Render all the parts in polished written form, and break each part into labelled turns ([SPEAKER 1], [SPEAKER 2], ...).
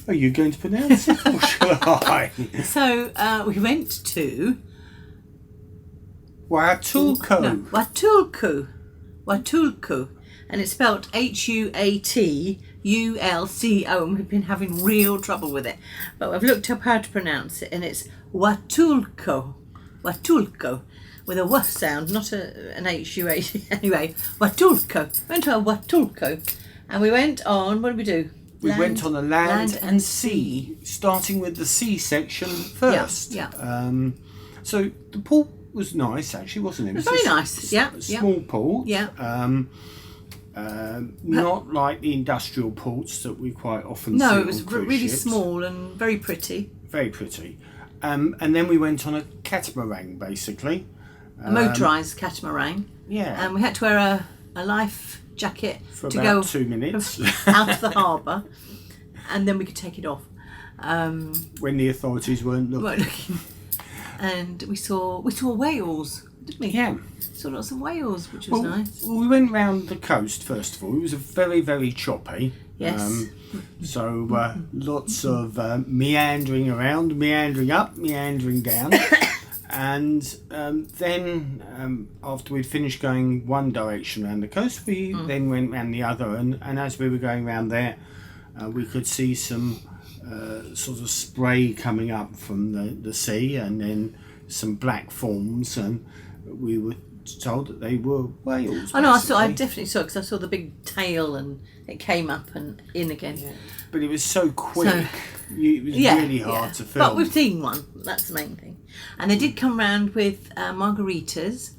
[SPEAKER 1] Are you going to pronounce it or shall I?
[SPEAKER 2] So we went to
[SPEAKER 1] Huatulco.
[SPEAKER 2] Huatulco, and it's spelled Huatulco, and we've been having real trouble with it. But I've looked up how to pronounce it, and it's Huatulco, with a W sound, not an H-U-A-T. Anyway, Huatulco. Went to a Huatulco, and we went on. What did we do?
[SPEAKER 1] We went on a land and sea, starting with the sea section first.
[SPEAKER 2] Yeah.
[SPEAKER 1] So the port was nice, actually, wasn't it?
[SPEAKER 2] It was very nice. Yeah.
[SPEAKER 1] Small port.
[SPEAKER 2] Yeah.
[SPEAKER 1] Not like the industrial ports that we quite often see.
[SPEAKER 2] No, it was
[SPEAKER 1] on cruise
[SPEAKER 2] really
[SPEAKER 1] ships.
[SPEAKER 2] small and very pretty.
[SPEAKER 1] Very pretty. And then we went on a catamaran, basically.
[SPEAKER 2] A motorised catamaran.
[SPEAKER 1] Yeah.
[SPEAKER 2] And we had to wear a life jacket
[SPEAKER 1] For
[SPEAKER 2] to
[SPEAKER 1] about
[SPEAKER 2] go
[SPEAKER 1] 2 minutes.
[SPEAKER 2] out of the harbour, and then we could take it off.
[SPEAKER 1] When the authorities weren't looking.
[SPEAKER 2] Weren't looking. And we saw whales, didn't we?
[SPEAKER 1] Yeah.
[SPEAKER 2] Saw lots of whales, which was nice.
[SPEAKER 1] Well, we went round the coast first of all. It was very, very choppy.
[SPEAKER 2] Yes.
[SPEAKER 1] So lots of meandering around, meandering up, meandering down. And then after we'd finished going one direction around the coast, we then went round the other. And as we were going round there, we could see some sort of spray coming up from the sea, and then some black forms, and we were told that they were whales.
[SPEAKER 2] I know, I definitely saw it, because I saw the big tail and it came up and in again. Yeah.
[SPEAKER 1] But it was so quick, it was really hard to film.
[SPEAKER 2] But we've seen one, that's the main thing. And they did come round with margaritas,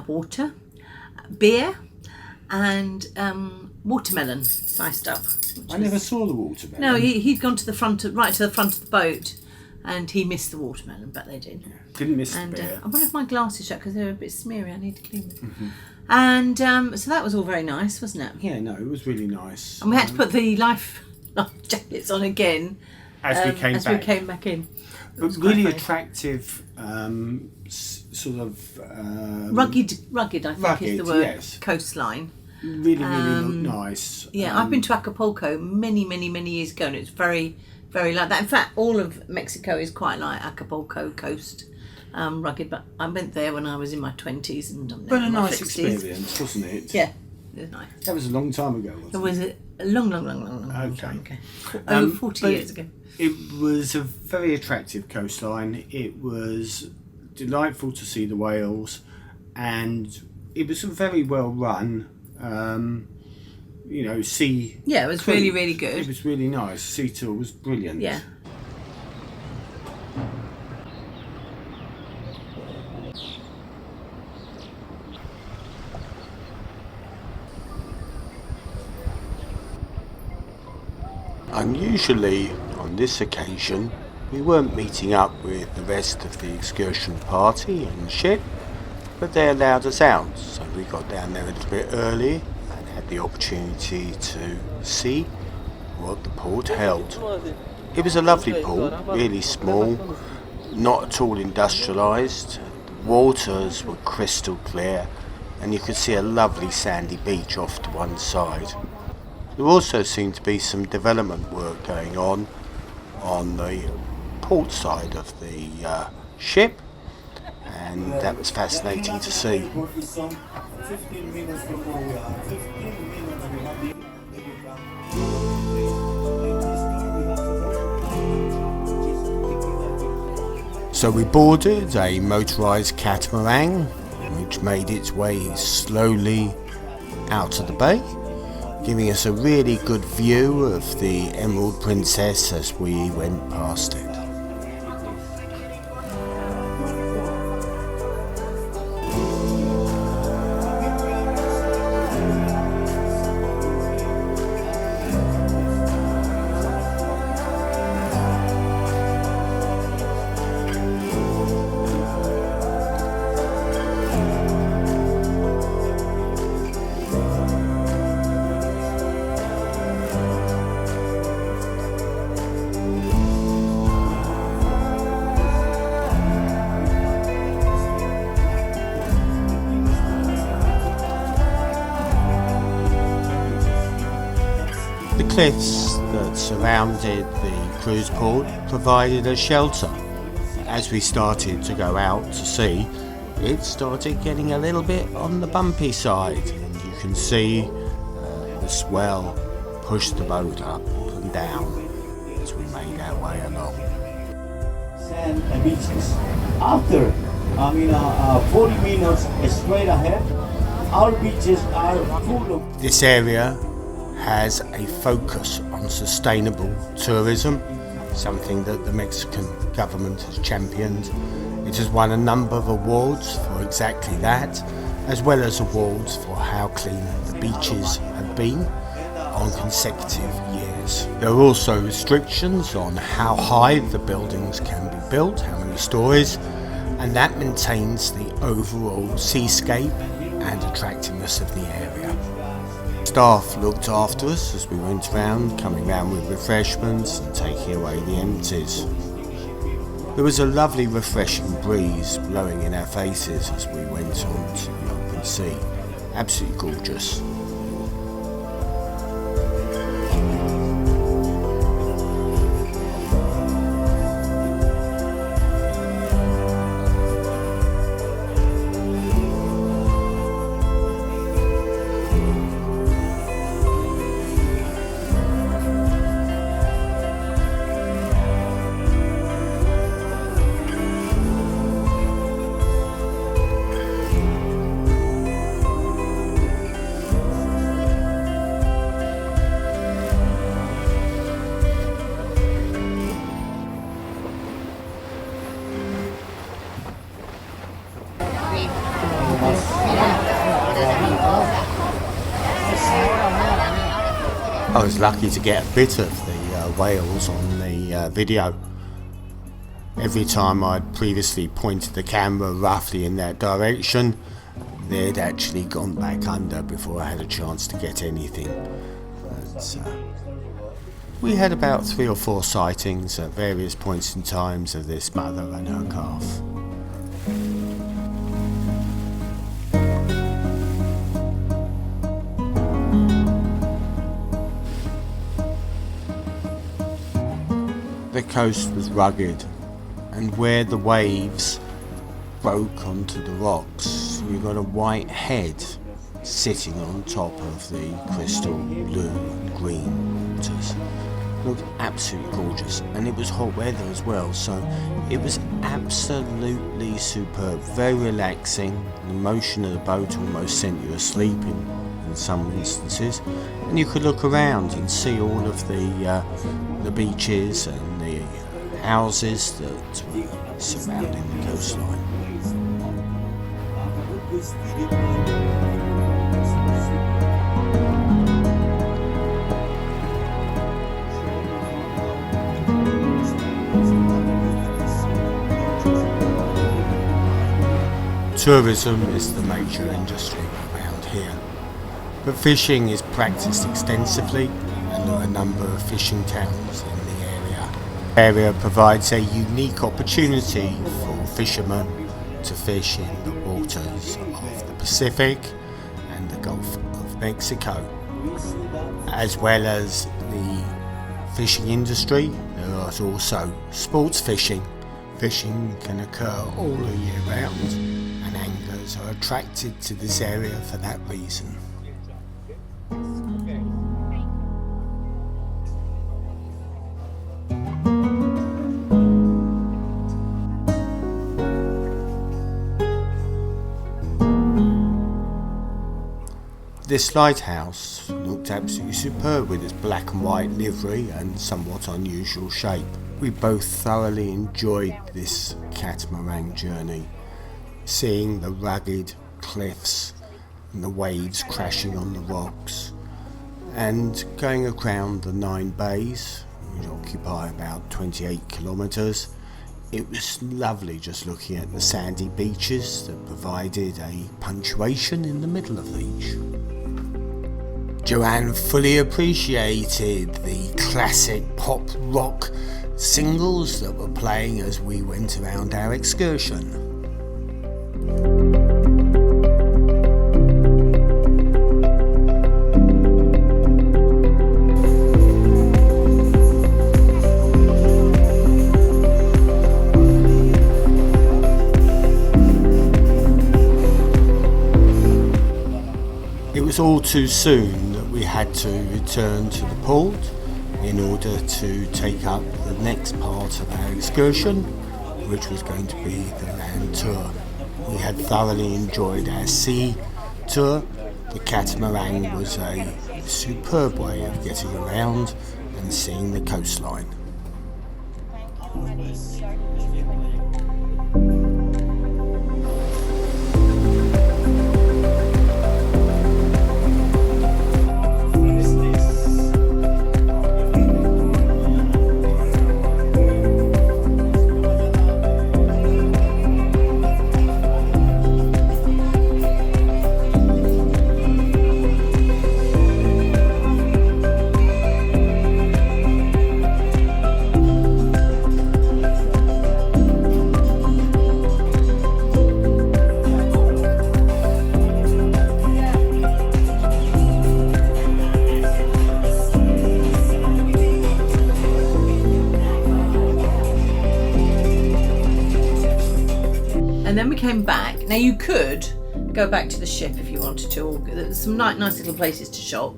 [SPEAKER 2] water, beer, and watermelon sliced up.
[SPEAKER 1] I never saw the watermelon.
[SPEAKER 2] No, he'd gone to the front, right to the front of the boat, and he missed the watermelon, but they did.
[SPEAKER 1] Yeah, didn't miss the beer.
[SPEAKER 2] I wonder if my glasses shut, because they're a bit smeary. I need to clean them. Mm-hmm. And so that was all very nice, wasn't it?
[SPEAKER 1] Yeah, no, it was really nice.
[SPEAKER 2] And we had to put the life jackets on again
[SPEAKER 1] as we came
[SPEAKER 2] back in.
[SPEAKER 1] But really attractive, sort of
[SPEAKER 2] rugged. I think is the word.
[SPEAKER 1] Yes.
[SPEAKER 2] Coastline.
[SPEAKER 1] Really looked nice.
[SPEAKER 2] Yeah, I've been to Acapulco many years ago, and it's very, very like that. In fact, all of Mexico is quite like Acapulco coast, rugged. But I went there when I was in my 20s, and I'm now
[SPEAKER 1] a
[SPEAKER 2] in my
[SPEAKER 1] nice
[SPEAKER 2] 60s.
[SPEAKER 1] experience, wasn't it?
[SPEAKER 2] Yeah, it was nice.
[SPEAKER 1] That was a long time ago, wasn't it?
[SPEAKER 2] It was a long time ago. Over 40 years ago.
[SPEAKER 1] It was a very attractive coastline. It was delightful to see the whales, and it was a very well run. Sea.
[SPEAKER 2] Yeah, it was really, really good.
[SPEAKER 1] It was really nice. Sea tour was brilliant.
[SPEAKER 2] Yeah.
[SPEAKER 1] Unusually, on this occasion, we weren't meeting up with the rest of the excursion party and ship, but they allowed us out, so we got down there a little bit early and had the opportunity to see what the port held. It was a lovely port, really small, not at all industrialised. The waters were crystal clear, and you could see a lovely sandy beach off to one side. There also seemed to be some development work going on the port side of the ship, and that was fascinating to see. So we boarded a motorised catamaran, which made its way slowly out of the bay, giving us a really good view of the Emeral Princess as we went past it. The cliffs that that surrounded the cruise port provided a shelter. As we started to go out to sea, it started getting a little bit on the bumpy side, and you can see the swell push the boat up and down as we made our way along.
[SPEAKER 3] Sand and beaches. After 40 minutes straight ahead, our beaches are full of...
[SPEAKER 1] This area has a focus on sustainable tourism, something that the Mexican government has championed. It has won a number of awards for exactly that, as well as awards for how clean the beaches have been on consecutive years. There are also restrictions on how high the buildings can be built, how many stories, and that maintains the overall seascape and attractiveness of the area. Staff looked after us as we went around, coming round with refreshments and taking away the empties. There was a lovely refreshing breeze blowing in our faces as we went on to the open sea. Absolutely gorgeous. I was lucky to get a bit of the whales on the video. Every time I'd previously pointed the camera roughly in that direction, they'd actually gone back under before I had a chance to get anything. But, we had about 3 or 4 sightings at various points in times of this mother and her calf. The coast was rugged, and where the waves broke onto the rocks, you got a white head sitting on top of the crystal blue and green waters. It looked absolutely gorgeous, and it was hot weather as well, so it was absolutely superb, very relaxing. The motion of the boat almost sent you asleep in some instances, and you could look around and see all of the beaches and the houses that were surrounding the coastline. Tourism is the major industry around here, but fishing is practiced extensively, and there are a number of fishing towns in the area. The area provides a unique opportunity for fishermen to fish in the waters of the Pacific and the Gulf of Mexico. As well as the fishing industry, there is also sports fishing. Fishing can occur all the year round, and anglers are attracted to this area for that reason. This lighthouse looked absolutely superb with its black and white livery and somewhat unusual shape. We both thoroughly enjoyed this catamaran journey, seeing the rugged cliffs and the waves crashing on the rocks, and going around the 9 bays, which occupy about 28 kilometres. It was lovely just looking at the sandy beaches that provided a punctuation in the middle of each. Joanne fully appreciated the classic pop rock singles that were playing as we went around our excursion. was all too soon that we had to return to the port in order to take up the next part of our excursion, which was going to be the land tour. We had thoroughly enjoyed our sea tour. The catamaran was a superb way of getting around and seeing the coastline.
[SPEAKER 2] And then we came back. Now you could go back to the ship if you wanted to. Or there's some nice little places to shop.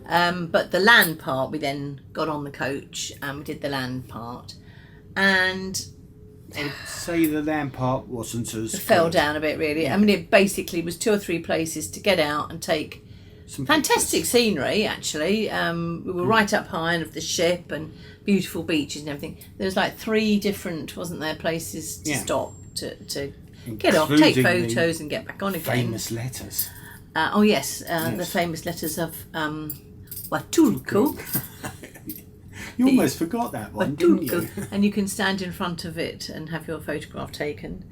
[SPEAKER 2] But the land part, we then got on the coach and we did the land part. And
[SPEAKER 1] I'd say the land part wasn't as
[SPEAKER 2] it fell down a bit, really. Yeah. I mean, it basically was 2 or 3 places to get out and take some fantastic pictures. Scenery, actually. We were right up high of the ship and beautiful beaches and everything. There was like 3 different, wasn't there, places to stop to get off, take photos and get back on again.
[SPEAKER 1] Famous letters.
[SPEAKER 2] Yes. The famous letters of Huatulco.
[SPEAKER 1] You almost forgot that one, didn't you?
[SPEAKER 2] And you can stand in front of it and have your photograph taken.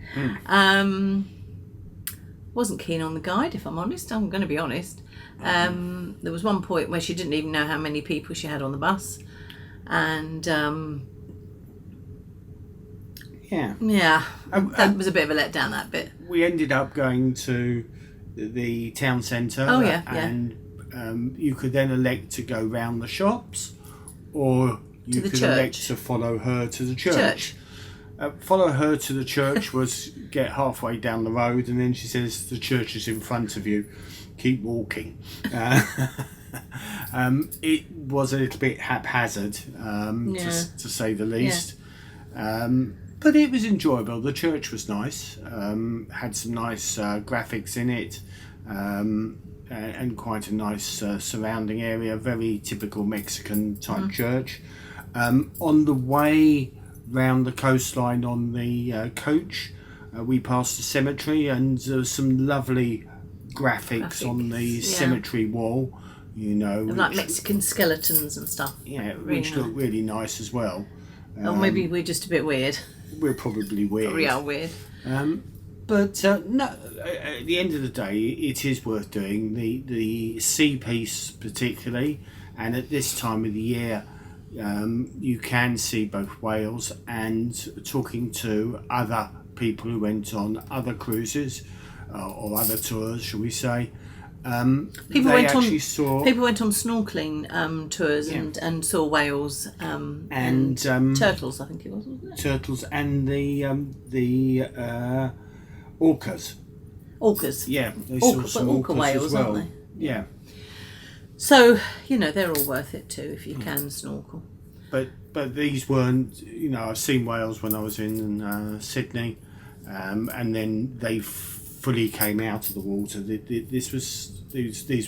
[SPEAKER 2] Wasn't keen on the guide, if I'm honest. I'm going to be honest. There was one point where she didn't even know how many people she had on the bus. And that was a bit of a letdown, that bit.
[SPEAKER 1] We ended up going to the town centre. And you could then elect to go round the shops, or you could elect to follow her to the church. Follow her to the church was get halfway down the road and then she says the church is in front of you, keep walking. It was a little bit haphazard, to say the least. But it was enjoyable. The church was nice, had some nice graphics in it, and quite a nice surrounding area, very typical Mexican type church. On the way round the coastline on the coach, we passed a cemetery and some lovely graphics on the cemetery wall,
[SPEAKER 2] like Mexican skeletons and stuff.
[SPEAKER 1] Which looked really nice as well.
[SPEAKER 2] Or maybe we're just a bit weird.
[SPEAKER 1] We're probably weird.
[SPEAKER 2] We are weird.
[SPEAKER 1] But no, at the end of the day, it is worth doing. The sea piece particularly, and at this time of the year, you can see both whales, and talking to other people who went on other cruises or other tours, shall we say. People went on
[SPEAKER 2] snorkeling tours and saw whales and turtles, I think it was, wasn't it?
[SPEAKER 1] Turtles and the orcas.
[SPEAKER 2] Orcas.
[SPEAKER 1] Yeah, they saw some orca whales as well.
[SPEAKER 2] Aren't they?
[SPEAKER 1] Yeah.
[SPEAKER 2] So they're all worth it too if you can snorkel.
[SPEAKER 1] But these weren't. I've seen whales when I was in Sydney, and then they fully came out of the water. These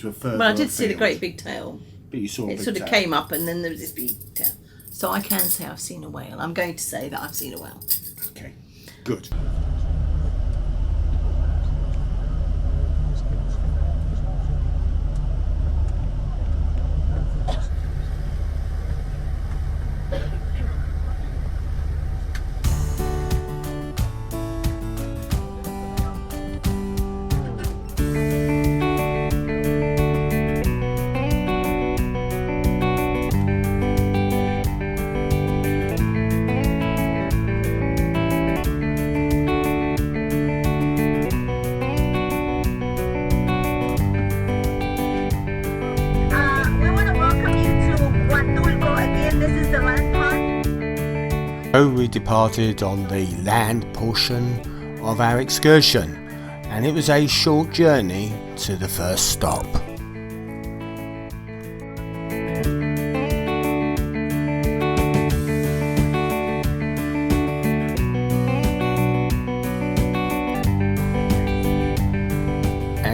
[SPEAKER 1] were further.
[SPEAKER 2] Well, I did see the great big tail.
[SPEAKER 1] But you saw
[SPEAKER 2] it sort of came up, and then there was this big tail. So I can say I've seen a whale. I'm going to say that I've seen a whale.
[SPEAKER 1] Okay, good. So we departed on the land portion of our excursion, and it was a short journey to the first stop.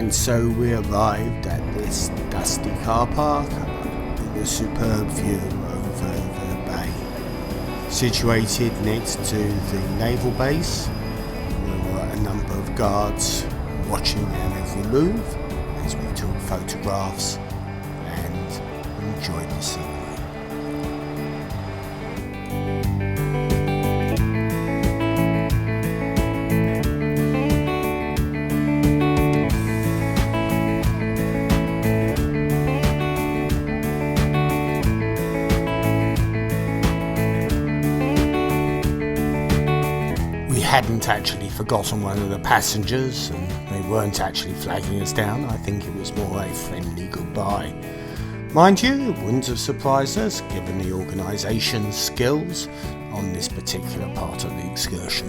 [SPEAKER 1] And so we arrived at this dusty car park with a superb view over the bay. Situated next to the naval base, there were a number of guards watching our every move as we took photographs and enjoyed the scenery. Hadn't actually forgotten one of the passengers, and they weren't actually flagging us down. I think it was more a friendly goodbye. Mind you, it wouldn't have surprised us given the organisation's skills on this particular part of the excursion.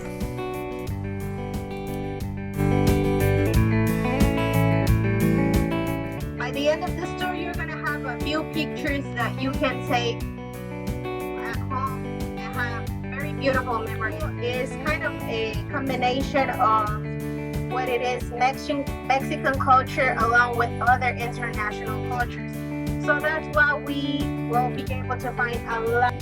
[SPEAKER 4] By the end of this tour, you're going to have a few pictures that you can take at home and have very beautiful memories. It's kind of a combination of what it is Mexican culture along with other international cultures. So that's why we will be able to find a lot.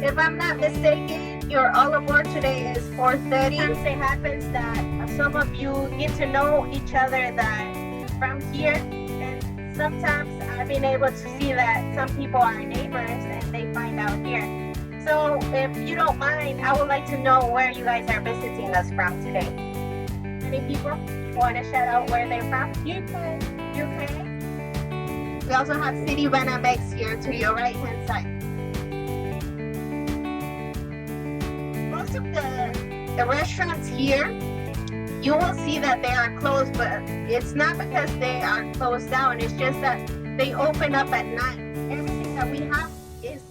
[SPEAKER 4] If I'm not mistaken, your all aboard today is 4:30. Sometimes it happens that some of you get to know each other that from here, and sometimes I've been able to see that some people are neighbors and they find out here. So if you don't mind, I would like to know where you guys are visiting us from today. Any people want to shout out where they're from? UK. We also have City Banamex here to your right hand side. Most of the restaurants here, you will see that they are closed, but it's not because they are closed down. It's just that they open up at night. Everything that we have is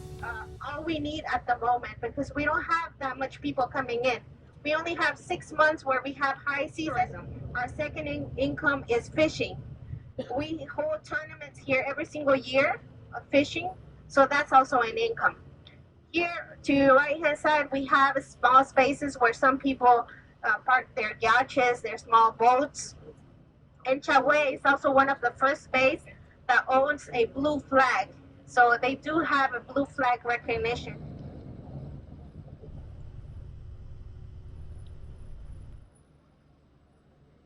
[SPEAKER 4] all we need at the moment because we don't have that much people coming in. We only have 6 months where we have high season. Our second income is fishing. We hold tournaments here every single year of fishing, so that's also an income. Here to your right hand side, we have small spaces where some people park their yachts, their small boats. And Chahue is also one of the first space that owns a blue flag. So they do have a blue flag recognition.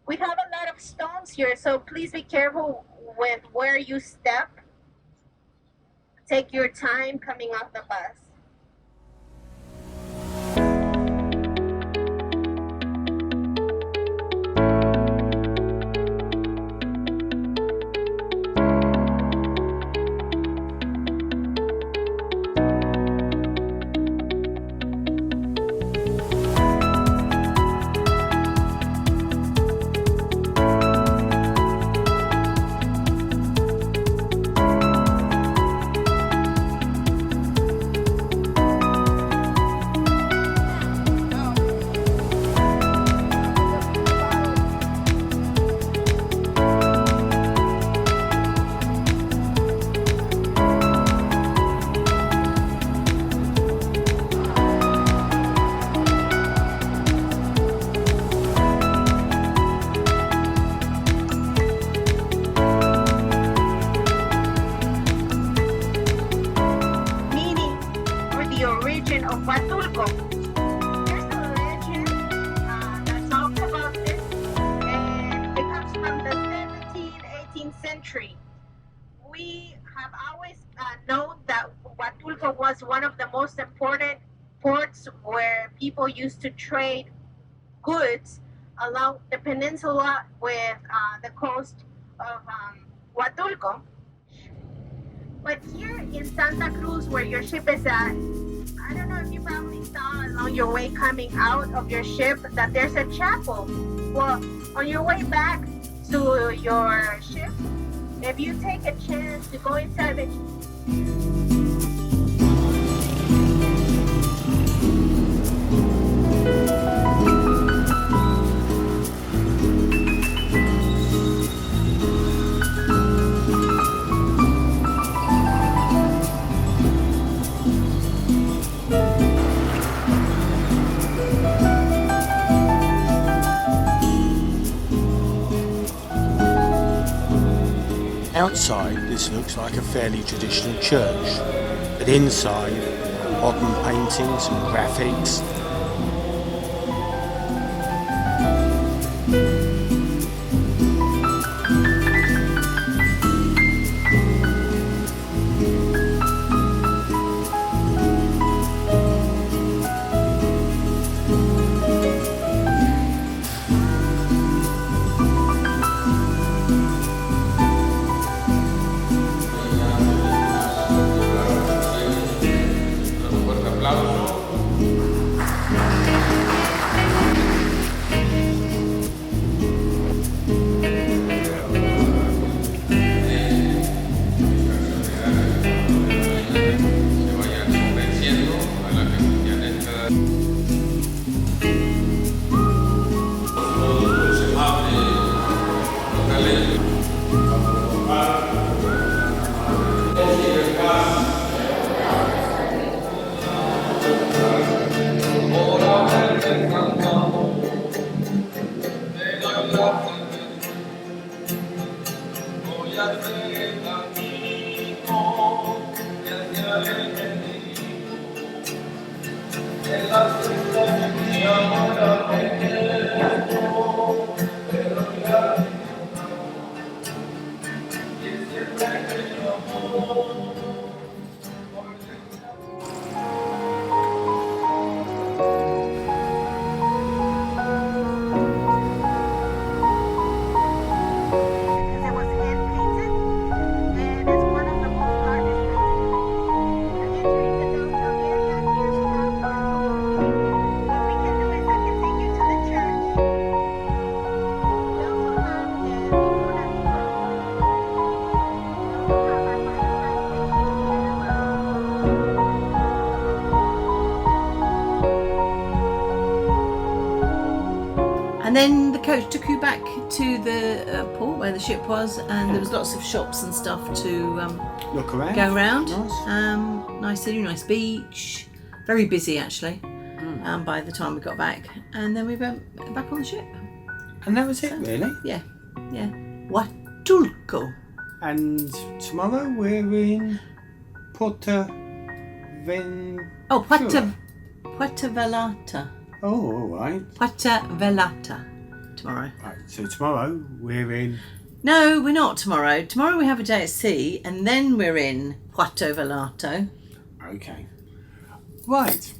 [SPEAKER 4] We have a lot of stones here, so please be careful with where you step. Take your time coming off the bus. Huatulco. There's a legend that talks about this, and it comes from the 17th, 18th century. We have always known that Huatulco was one of the most important ports where people used to trade goods along the peninsula with the coast of Huatulco. But here in Santa Cruz, where your ship is at, I don't know if you probably saw along your way coming out of your ship that there's a chapel. Well, on your way back to your ship, if you take a chance to go inside the
[SPEAKER 1] outside this looks like a fairly traditional church, but inside modern paintings and graphics.
[SPEAKER 2] And then the coach took you back to the port where the ship was, and there was lots of shops and stuff to
[SPEAKER 1] Look around.
[SPEAKER 2] go around.
[SPEAKER 1] Nice.
[SPEAKER 2] Nice city, nice beach. Very busy actually. By the time we got back, and then we went back on the ship.
[SPEAKER 1] And that was it, really.
[SPEAKER 2] Yeah. Huatulco.
[SPEAKER 1] And tomorrow we're in Puerto
[SPEAKER 2] Oh, Puerto Velata.
[SPEAKER 1] Oh, all right.
[SPEAKER 2] Puerto Velata tomorrow.
[SPEAKER 1] Right. So tomorrow we're in.
[SPEAKER 2] No, we're not tomorrow. Tomorrow we have a day at sea, and then we're in Puerto Velata.
[SPEAKER 1] Okay. Right.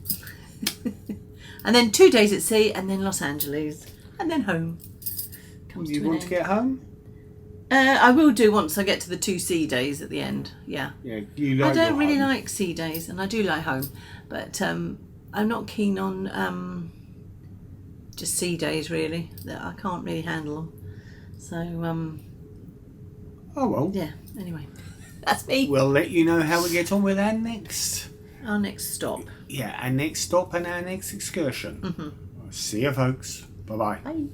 [SPEAKER 2] And then 2 days at sea, and then Los Angeles, and then home. Comes
[SPEAKER 1] You
[SPEAKER 2] to an
[SPEAKER 1] want to
[SPEAKER 2] end.
[SPEAKER 1] get home?
[SPEAKER 2] I will do once I get to the 2 sea days at the end. Yeah.
[SPEAKER 1] Yeah. You like.
[SPEAKER 2] I don't
[SPEAKER 1] your
[SPEAKER 2] really
[SPEAKER 1] home.
[SPEAKER 2] like sea days, and I do like home, but I'm not keen on just sea days really. That I can't really handle them. So
[SPEAKER 1] Oh well.
[SPEAKER 2] yeah. Anyway, that's me.
[SPEAKER 1] We'll let you know how we get on with our next.
[SPEAKER 2] Our next stop.
[SPEAKER 1] Yeah, our next stop and our next excursion.
[SPEAKER 2] Mm-hmm.
[SPEAKER 1] See you, folks. Bye-bye.
[SPEAKER 2] Bye.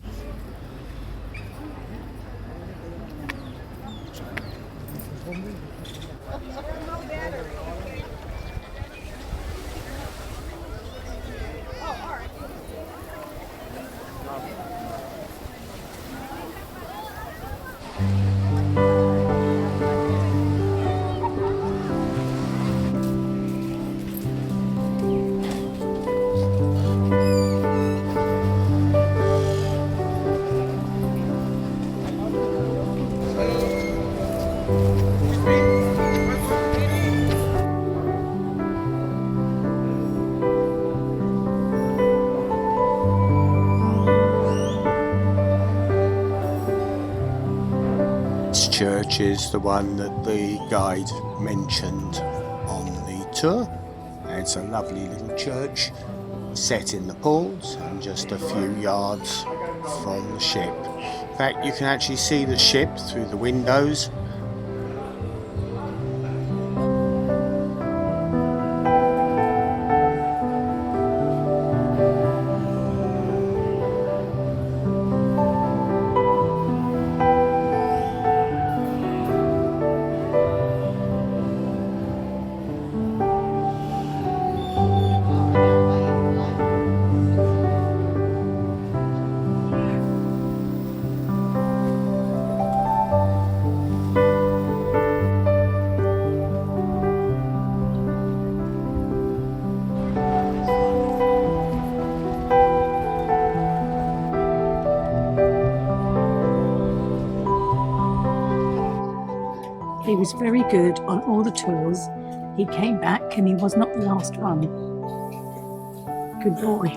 [SPEAKER 1] Church is the one that the guide mentioned on the tour. It's a lovely little church set in the pools and just a few yards from the ship. In fact, you can actually see the ship through the windows.
[SPEAKER 5] was very good on all the tours. He came back and he was not the last one. Good boy.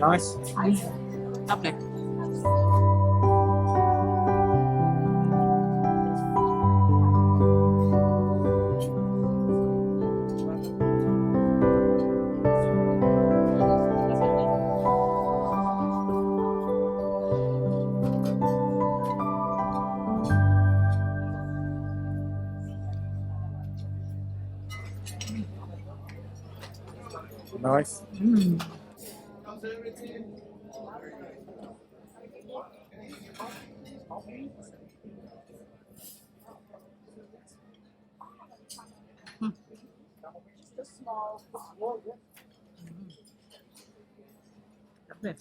[SPEAKER 1] Nice.
[SPEAKER 2] Lovely.
[SPEAKER 1] Nice.
[SPEAKER 2] Lovely.